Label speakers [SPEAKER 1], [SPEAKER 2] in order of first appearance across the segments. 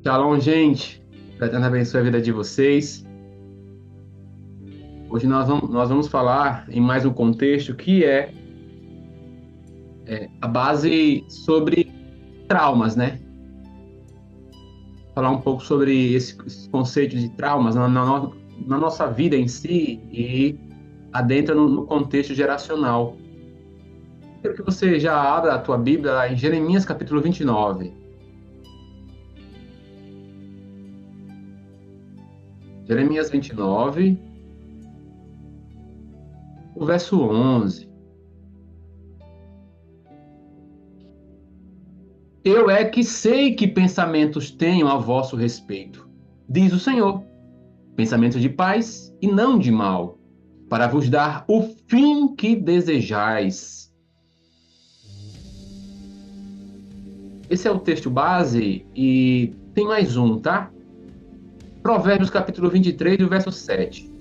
[SPEAKER 1] Shalom, gente. Que Deus abençoe a vida de vocês. Hoje nós vamos falar em mais um contexto que é a base sobre traumas, né? Falar um pouco sobre esse conceito de traumas na nossa vida em si e adentra no contexto geracional. Quero que você já abra a tua Bíblia lá em Jeremias capítulo 29. Jeremias 29, o verso 11. Eu é que sei que pensamentos tenho a vosso respeito, diz o Senhor, pensamentos de paz e não de mal, para vos dar o fim que desejais. Esse é o texto base e tem mais um, tá? Provérbios capítulo 23, o verso 7.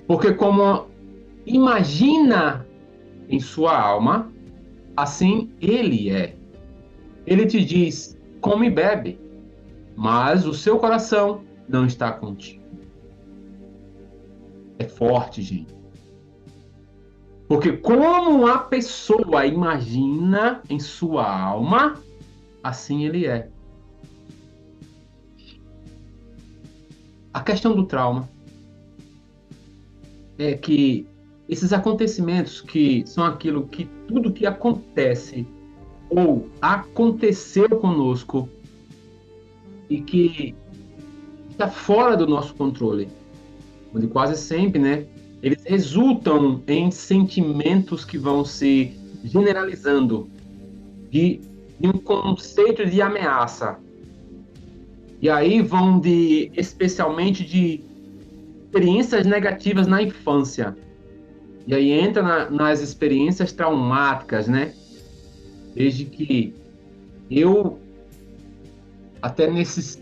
[SPEAKER 1] Porque como imagina em sua alma, assim ele é. Ele te diz, come e bebe, mas o seu coração não está contigo. É forte, gente. Porque como a pessoa imagina em sua alma, assim ele é. A questão do trauma é que esses acontecimentos que são aquilo que tudo que acontece ou aconteceu conosco e que está fora do nosso controle, onde quase sempre, né, eles resultam em sentimentos que vão se generalizando de, de um conceito de ameaça. E aí vão especialmente de experiências negativas na infância. E aí entra nas experiências traumáticas, né? Desde que eu, até nesses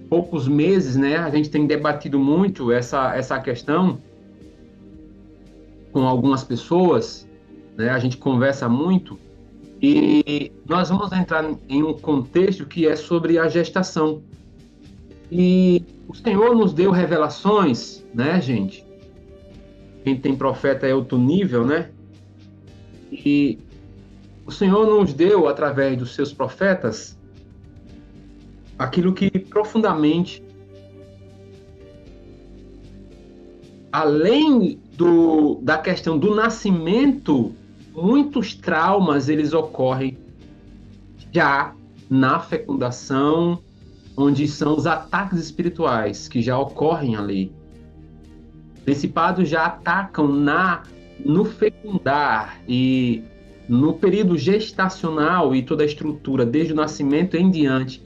[SPEAKER 1] poucos meses, né, a gente tem debatido muito essa questão com algumas pessoas, né? A gente conversa muito e nós vamos entrar em um contexto que é sobre a gestação. E o Senhor nos deu revelações, né, gente? Quem tem profeta é outro nível, né? E o Senhor nos deu, através dos seus profetas, aquilo que profundamente, além da questão do nascimento, muitos traumas eles ocorrem já na fecundação, onde são os ataques espirituais que já ocorrem ali. Principados já atacam no fecundar e no período gestacional e toda a estrutura, desde o nascimento em diante,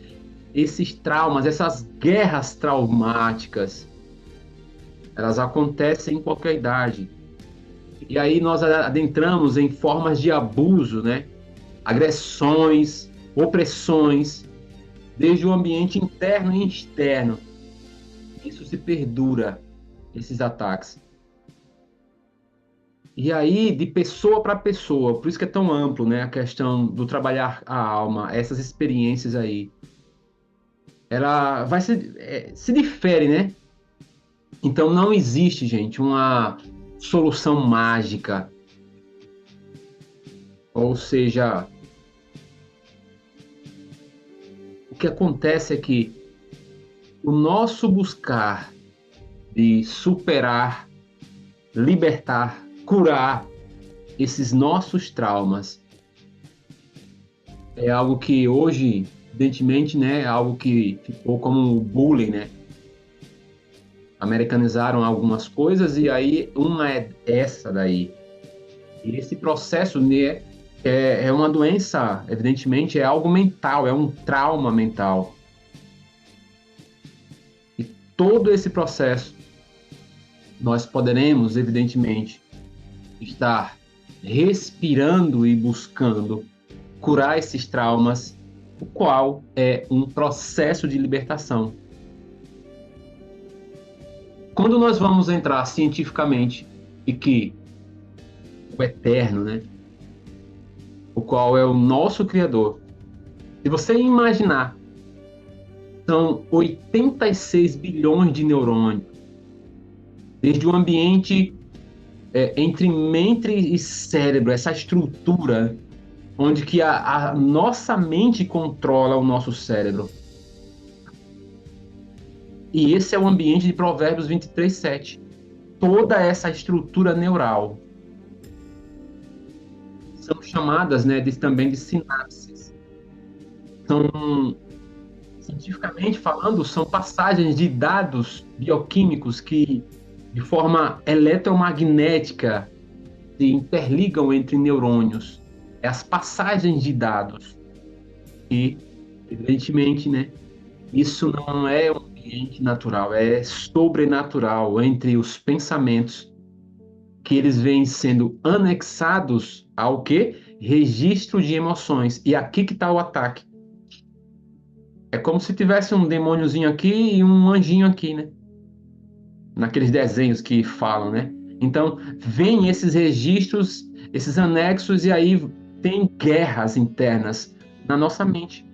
[SPEAKER 1] esses traumas, essas guerras traumáticas, elas acontecem em qualquer idade. E aí nós adentramos em formas de abuso, né? Agressões, opressões, desde o ambiente interno e externo. Isso se perdura, esses ataques. E aí, de pessoa para pessoa, por isso que é tão amplo, né? A questão do trabalhar a alma, essas experiências aí. Ela se difere, né? Então não existe, gente, uma solução mágica. Ou seja, o que acontece é que o nosso buscar de superar, libertar, curar esses nossos traumas é algo que hoje, evidentemente, né, é algo que ficou como bullying, né? Americanizaram algumas coisas e aí uma é essa daí. E esse processo, né, é uma doença, evidentemente, é algo mental, é um trauma mental. E todo esse processo nós poderemos, evidentemente, estar respirando e buscando curar esses traumas, o qual é um processo de libertação. Quando nós vamos entrar cientificamente e que o eterno, né? O qual é o nosso Criador. Se você imaginar, são 86 bilhões de neurônios, desde o ambiente entre mente e cérebro, essa estrutura onde que a nossa mente controla o nosso cérebro. E esse é o ambiente de Provérbios 23:7. Toda essa estrutura neural são chamadas, né, também de sinapses. São, cientificamente falando, são passagens de dados bioquímicos que, de forma eletromagnética, se interligam entre neurônios. É as passagens de dados. E, evidentemente, né, isso não é um ambiente natural, é sobrenatural entre os pensamentos que eles vêm sendo anexados ao quê? Registro de emoções. E aqui que está o ataque. É como se tivesse um demôniozinho aqui e um anjinho aqui, né? Naqueles desenhos que falam, né? Então, vem esses registros, esses anexos, e aí tem guerras internas na nossa mente.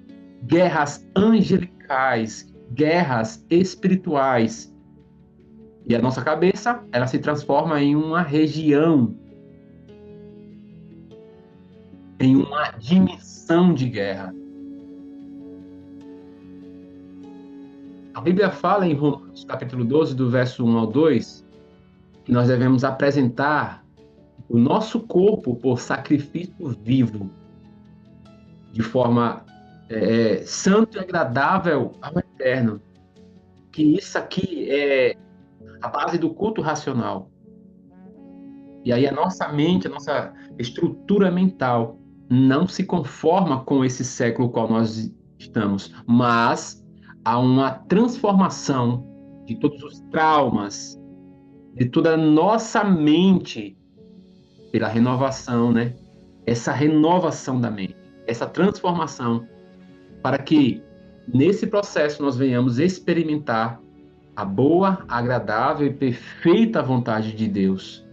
[SPEAKER 1] Guerras angelicais, guerras espirituais. E a nossa cabeça, ela se transforma em uma região, em uma dimensão de guerra. A Bíblia fala em Romanos capítulo 12, do verso 1 ao 2, que nós devemos apresentar o nosso corpo por sacrifício vivo, de forma santo e agradável ao Eterno. Que isso aqui é a base do culto racional. E aí a nossa mente, a nossa estrutura mental não se conforma com esse século no qual nós estamos, mas há uma transformação de todos os traumas, de toda a nossa mente pela renovação, né? Essa renovação da mente, essa transformação, para que nesse processo nós venhamos experimentar a boa, agradável e perfeita vontade de Deus,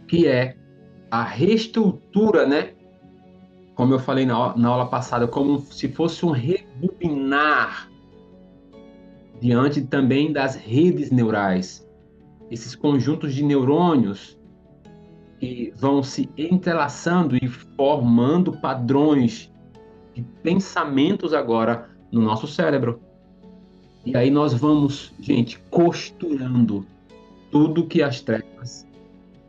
[SPEAKER 1] que é a reestrutura, né? Como eu falei na aula passada, como se fosse um rebobinar diante também das redes neurais, esses conjuntos de neurônios que vão se entrelaçando e formando padrões de pensamentos agora no nosso cérebro. E aí nós vamos, gente, costurando tudo que as trevas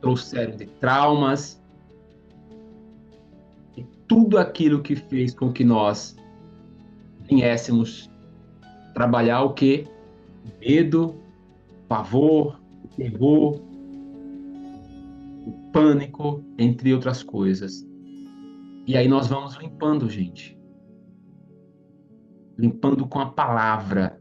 [SPEAKER 1] trouxeram de traumas, e tudo aquilo que fez com que nós viéssemos trabalhar o quê? Medo, pavor, terror, o pânico, entre outras coisas. E aí nós vamos limpando, gente. Limpando com a palavra.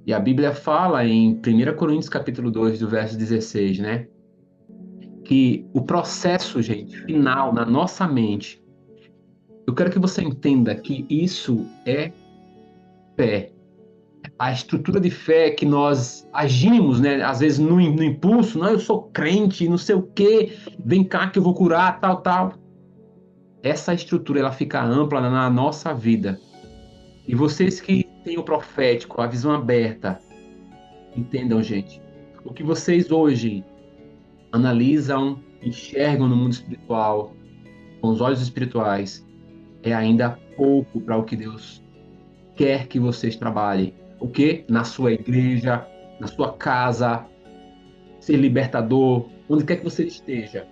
[SPEAKER 1] E a Bíblia fala em 1 Coríntios capítulo 2, do verso 16, né? Que o processo, gente, final na nossa mente, eu quero que você entenda que isso é fé. A estrutura de fé que nós agimos, né? Às vezes no impulso, não, eu sou crente, não sei o quê, vem cá que eu vou curar, tal, tal. Essa estrutura, ela fica ampla na nossa vida. E vocês que têm o profético, a visão aberta, entendam, gente, o que vocês hoje analisam, enxergam no mundo espiritual, com os olhos espirituais, é ainda pouco para o que Deus quer que vocês trabalhem. O quê? Na sua igreja, na sua casa, ser libertador, onde quer que você esteja.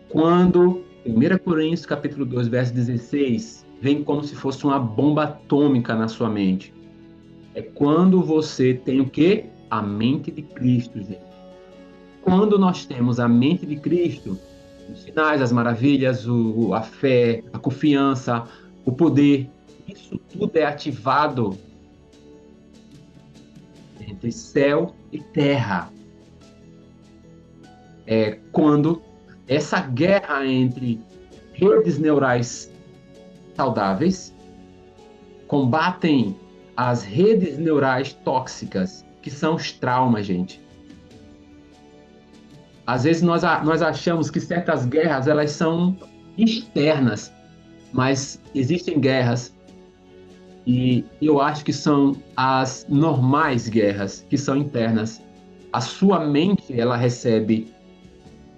[SPEAKER 1] Quando 1 Coríntios capítulo 2, verso 16, vem como se fosse uma bomba atômica na sua mente. É quando você tem o quê? A mente de Cristo, gente. Quando nós temos a mente de Cristo, os sinais, as maravilhas, a fé, a confiança, o poder, isso tudo é ativado entre céu e terra. É quando essa guerra entre redes neurais saudáveis combatem as redes neurais tóxicas, que são os traumas, gente. Às vezes nós achamos que certas guerras elas são externas, mas existem guerras e eu acho que são as normais guerras que são internas. A sua mente ela recebe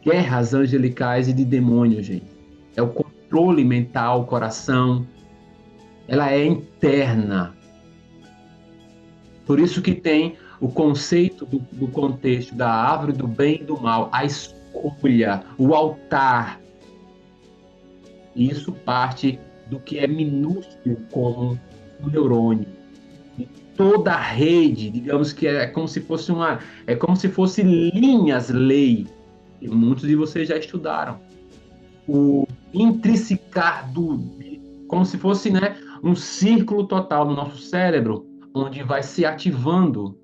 [SPEAKER 1] guerras angelicais e de demônios, gente. É o controle mental, o coração, ela é interna. Por isso que tem o conceito do contexto da árvore do bem e do mal, a escolha, o altar. E isso parte do que é minúsculo como um neurônio. E toda a rede, digamos que é como se fosse é como se fosse linhas-lei, que muitos de vocês já estudaram. O intrínsecar como se fosse, né, um círculo total no nosso cérebro, onde vai se ativando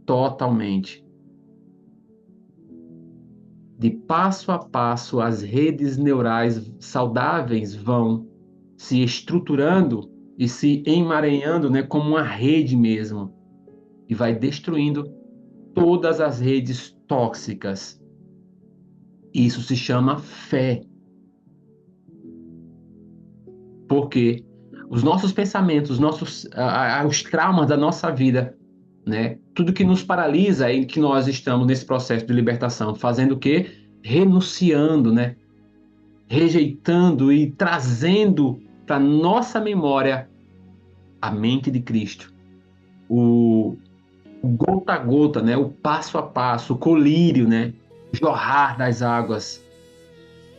[SPEAKER 1] totalmente. De passo a passo, as redes neurais saudáveis vão se estruturando e se emaranhando, né, como uma rede mesmo, e vai destruindo todas as redes tóxicas. Isso se chama fé. Porque os nossos pensamentos, os traumas da nossa vida, né? Tudo que nos paralisa e que nós estamos nesse processo de libertação, fazendo o quê? Renunciando, né? Rejeitando e trazendo para nossa memória a mente de Cristo. O gota a gota, né? O passo a passo, o colírio, né? Jorrar das águas.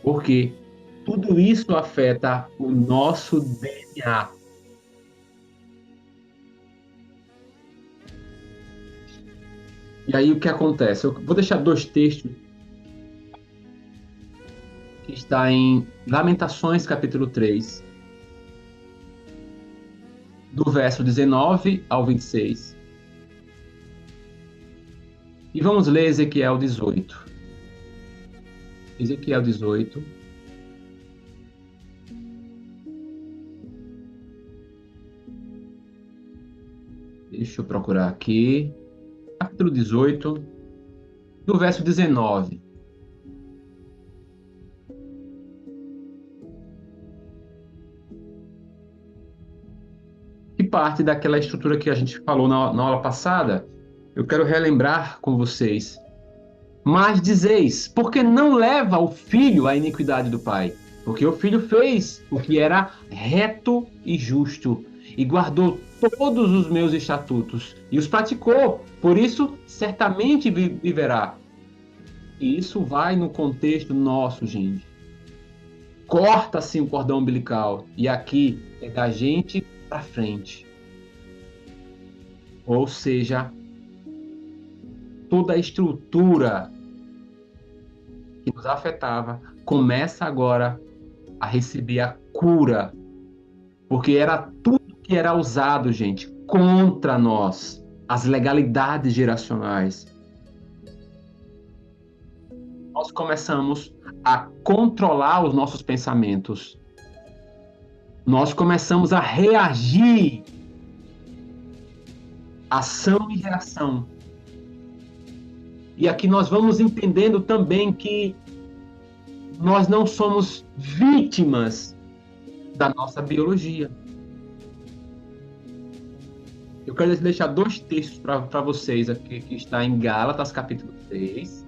[SPEAKER 1] Porque tudo isso afeta o nosso DNA. E aí o que acontece? Eu vou deixar dois textos que está em Lamentações, capítulo 3, do verso 19 ao 26. E vamos ler Ezequiel 18. Ezequiel 18. Deixa eu procurar aqui. Capítulo 18, do verso 19. Que parte daquela estrutura que a gente falou na aula passada, eu quero relembrar com vocês. Mas dizeis, porque não leva o filho à iniquidade do pai? Porque o filho fez o que era reto e justo, e guardou todos os meus estatutos, e os praticou, por isso certamente viverá. E isso vai no contexto nosso, gente. Corta-se o cordão umbilical, e aqui é da gente para frente. Ou seja, toda a estrutura que nos afetava começa agora a receber a cura, porque era tudo que era usado, gente, contra nós, as legalidades geracionais. Nós começamos a controlar os nossos pensamentos. Nós começamos a reagir, ação e reação. E aqui nós vamos entendendo também que nós não somos vítimas da nossa biologia. Eu quero deixar dois textos para vocês aqui, que está em Gálatas, capítulo 6.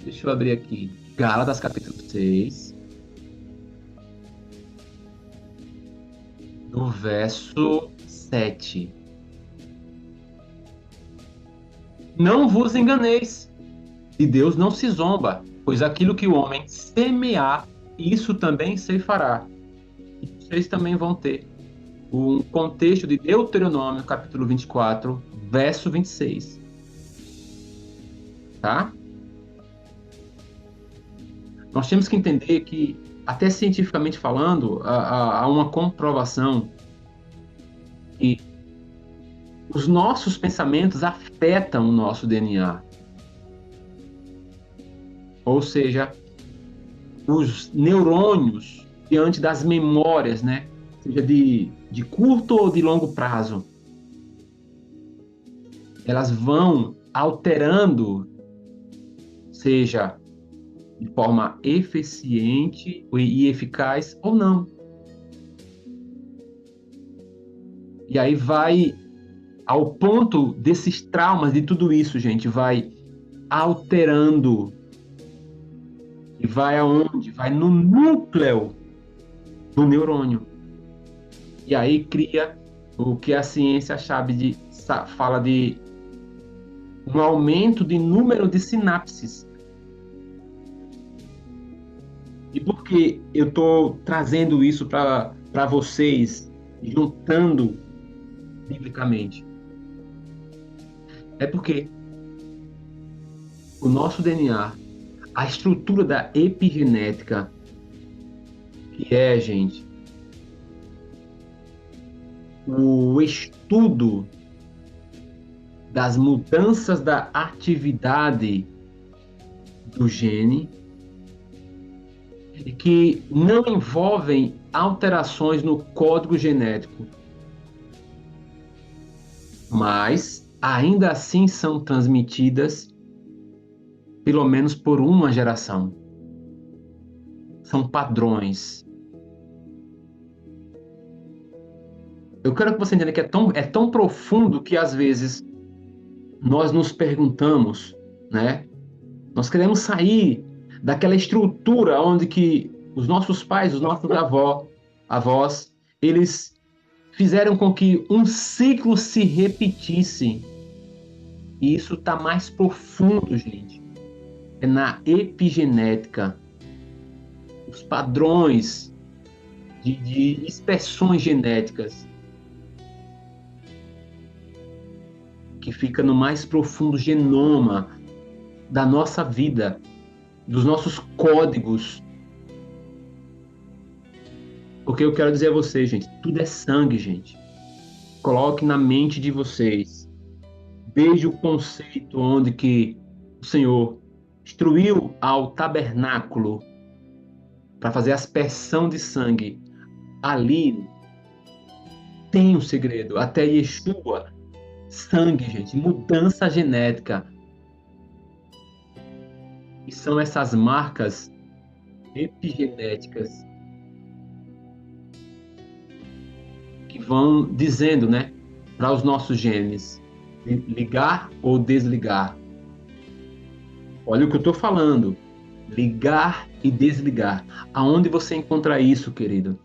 [SPEAKER 1] Deixa eu abrir aqui. Gálatas, capítulo 6. Do verso 7. Não vos enganeis, de Deus não se zomba, pois aquilo que o homem semear, isso também se fará. E vocês também vão ter um contexto de Deuteronômio, capítulo 24, verso 26. Tá? Nós temos que entender que, até cientificamente falando, há uma comprovação que os nossos pensamentos afetam o nosso DNA. Ou seja, os neurônios diante das memórias, né? Seja de curto ou de longo prazo, elas vão alterando, seja de forma eficiente e eficaz ou não. E aí vai ao ponto desses traumas, de tudo isso, gente, vai alterando e vai aonde? Vai no núcleo do neurônio. E aí cria o que a ciência fala de um aumento de número de sinapses. E por que eu estou trazendo isso para vocês, juntando biblicamente? É porque o nosso DNA, a estrutura da epigenética, que é, gente, o estudo das mudanças da atividade do gene, e que não envolvem alterações no código genético, mas ainda assim são transmitidas pelo menos por uma geração. São padrões. Eu quero que você entenda que é tão profundo que às vezes nós nos perguntamos, né? Nós queremos sair daquela estrutura onde que os nossos pais, os nossos avós, eles fizeram com que um ciclo se repetisse. E isso está mais profundo, gente. É na epigenética. Os padrões de expressões genéticas que fica no mais profundo genoma da nossa vida, dos nossos códigos. Porque eu quero dizer a vocês, gente, tudo é sangue, gente. Coloque na mente de vocês, desde o conceito onde que o Senhor instruiu ao tabernáculo para fazer aspersão de sangue. Ali tem um segredo. Até Yeshua, sangue, gente, mudança genética. E são essas marcas epigenéticas que vão dizendo, né, para os nossos genes, ligar ou desligar. Olha o que eu estou falando. Ligar e desligar. Aonde você encontra isso, querido?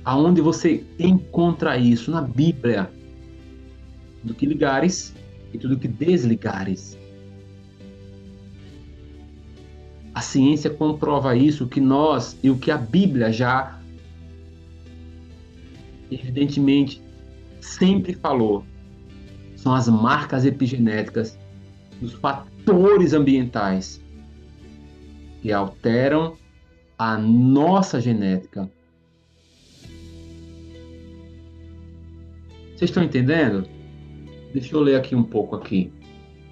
[SPEAKER 1] Aonde você encontra isso? Na Bíblia. Tudo que ligares e tudo que desligares. A ciência comprova isso, que nós e o que a Bíblia já, evidentemente, sempre falou. São as marcas epigenéticas dos fatores ambientais que alteram a nossa genética. Vocês estão entendendo? Deixa eu ler aqui um pouco aqui.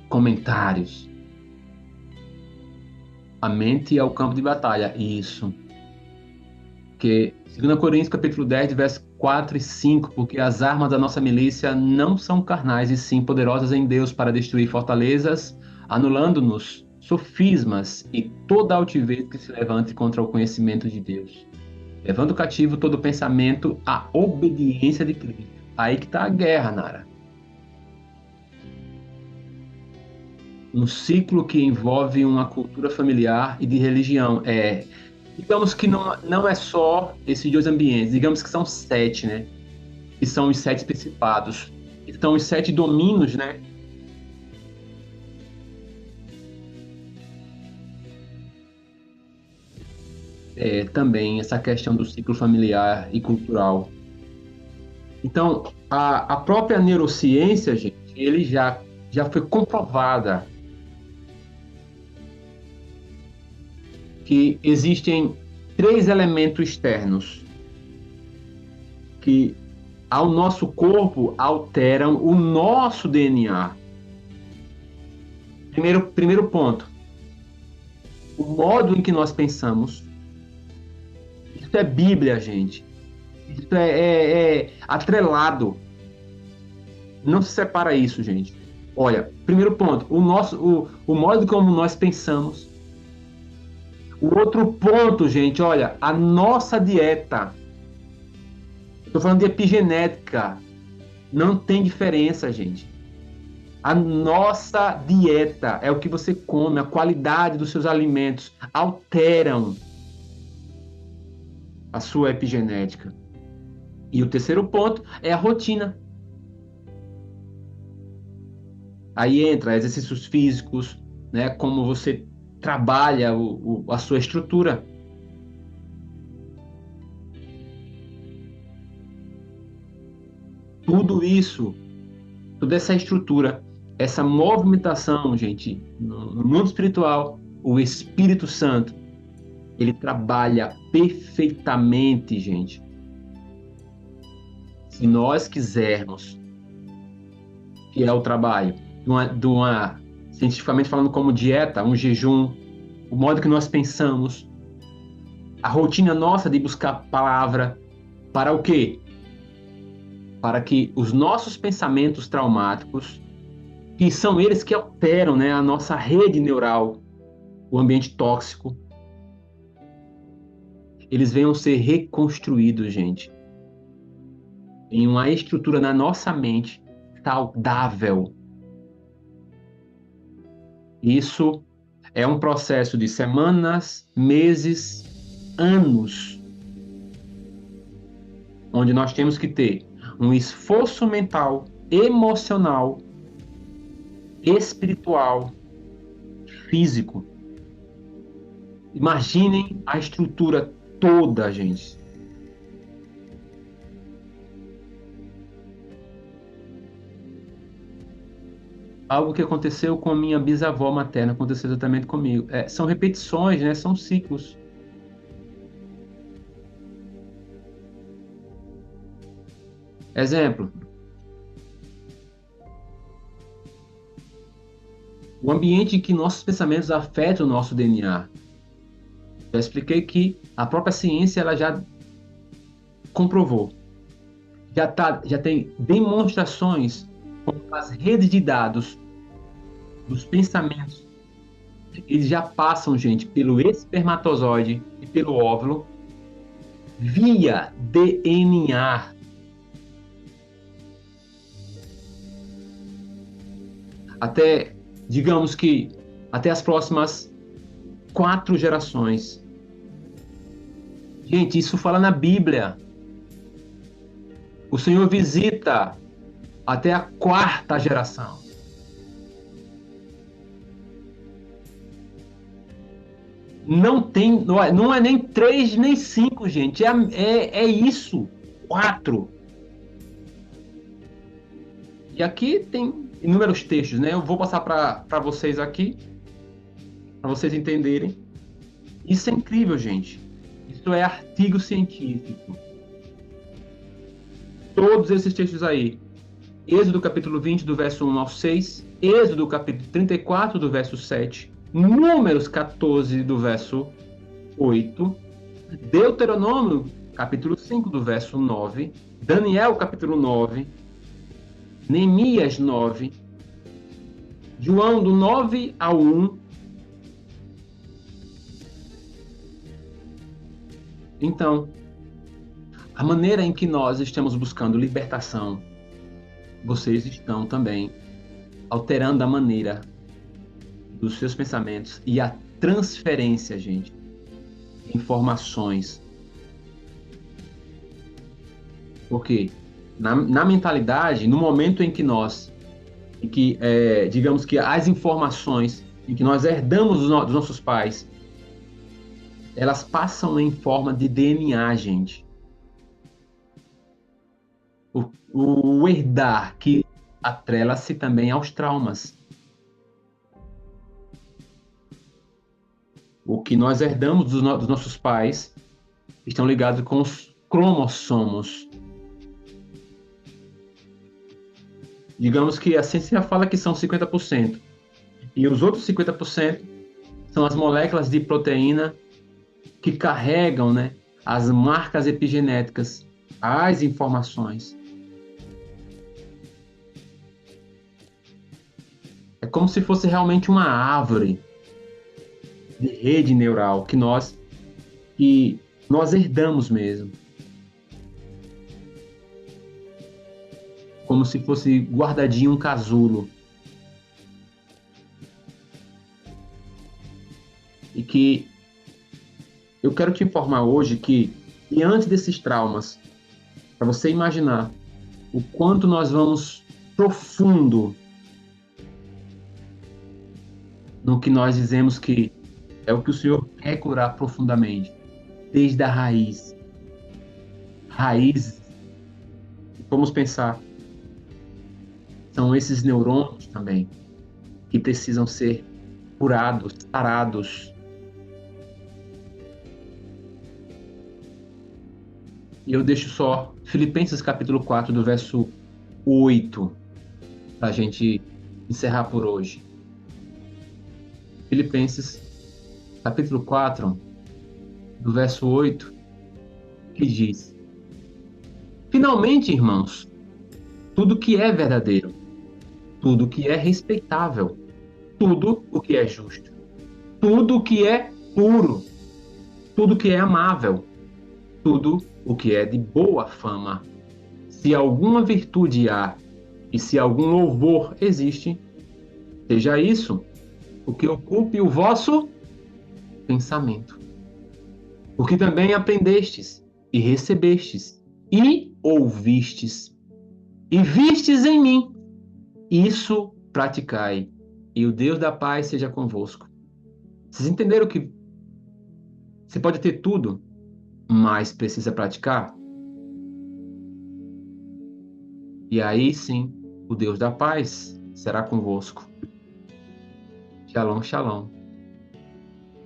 [SPEAKER 1] Comentários. A mente é o campo de batalha. Isso. Porque 2 Coríntios capítulo 10, verso 4 e 5, porque as armas da nossa milícia não são carnais, e sim poderosas em Deus para destruir fortalezas, anulando-nos sofismas e toda altivez que se levante contra o conhecimento de Deus, levando cativo todo pensamento à obediência de Cristo. Aí que está a guerra, Nara. Um ciclo que envolve uma cultura familiar e de religião. Digamos que não é só esses dois ambientes, digamos que são 7, né? Que são os 7 principados. Então, os 7 domínios, né? Também essa questão do ciclo familiar e cultural. Então, a própria neurociência, gente, ele já foi comprovada que existem 3 elementos externos que ao nosso corpo alteram o nosso DNA. Primeiro ponto, o modo em que nós pensamos. Isso é Bíblia, gente. Isso é atrelado. Não se separa isso, gente. Olha, primeiro ponto, o modo como nós pensamos. O outro ponto, gente, olha, a nossa dieta. Estou falando de epigenética. Não tem diferença, gente. A nossa dieta é o que você come, a qualidade dos seus alimentos alteram a sua epigenética. E o terceiro ponto é a rotina. Aí entra exercícios físicos, né? Como você trabalha a sua estrutura. Tudo isso, toda essa estrutura, essa movimentação, gente, no mundo espiritual, o Espírito Santo, ele trabalha perfeitamente, gente. Se nós quisermos, que é o trabalho, cientificamente falando como dieta, um jejum, o modo que nós pensamos, a rotina nossa de buscar palavra, para o quê? Para que os nossos pensamentos traumáticos, que são eles que alteram, né, a nossa rede neural, o ambiente tóxico, eles venham ser reconstruídos, gente, em uma estrutura na nossa mente saudável. Isso é um processo de semanas, meses, anos, onde nós temos que ter um esforço mental, emocional, espiritual, físico. Imaginem a estrutura toda, gente. Algo que aconteceu com a minha bisavó materna aconteceu exatamente comigo. São repetições, né? São ciclos. Exemplo, o ambiente em que nossos pensamentos afetam o nosso DNA. Já expliquei que a própria ciência ela já comprovou. Já tem demonstrações como as redes de dados dos pensamentos. Eles já passam, gente, pelo espermatozoide e pelo óvulo via DNA. Até, digamos que, até as próximas 4 gerações. Gente, isso fala na Bíblia. O Senhor visita até a 4ª geração. Não é nem 3, nem 5, gente. É isso. 4. E aqui tem inúmeros textos, né? Eu vou passar para vocês aqui, para vocês entenderem. Isso é incrível, gente. Isso é artigo científico. Todos esses textos aí. Êxodo capítulo 20, do verso 1 ao 6. Êxodo capítulo 34, do verso 7. Números 14, do verso 8. Deuteronômio capítulo 5, do verso 9. Daniel capítulo 9. Neemias 9. João do 9 ao 1. Então, a maneira em que nós estamos buscando libertação, vocês estão também alterando a maneira dos seus pensamentos e a transferência, gente, de informações. Porque na mentalidade, no momento em que digamos que as informações em que nós herdamos dos nossos pais, elas passam em forma de DNA, gente. O herdar que atrela-se também aos traumas. O que nós herdamos dos nossos pais estão ligados com os cromossomos. Digamos que a ciência fala que são 50%. E os outros 50% são as moléculas de proteína que carregam, né, as marcas epigenéticas, as informações. É como se fosse realmente uma árvore de rede neural que nós herdamos mesmo, como se fosse guardadinho um casulo, e que eu quero te informar hoje que diante desses traumas, para você imaginar o quanto nós vamos profundo no que nós dizemos que é o que o Senhor quer curar profundamente, desde a raiz. Raízes, vamos pensar, são esses neurônios também que precisam ser curados, sarados. E eu deixo só Filipenses capítulo 4, do verso 8, para a gente encerrar por hoje. Filipenses capítulo 4, do verso 8, que diz: Finalmente, irmãos, tudo que é verdadeiro, tudo que é respeitável, tudo o que é justo, tudo o que é puro, tudo que é amável, tudo o que é de boa fama. Se alguma virtude há e se algum louvor existe, seja isso o que ocupe o vosso pensamento. O que também aprendestes e recebestes e ouvistes e vistes em mim, isso praticai, e o Deus da paz seja convosco. Vocês entenderam que você pode ter tudo, mas precisa praticar? E aí sim, o Deus da paz será convosco. Shalom, shalom.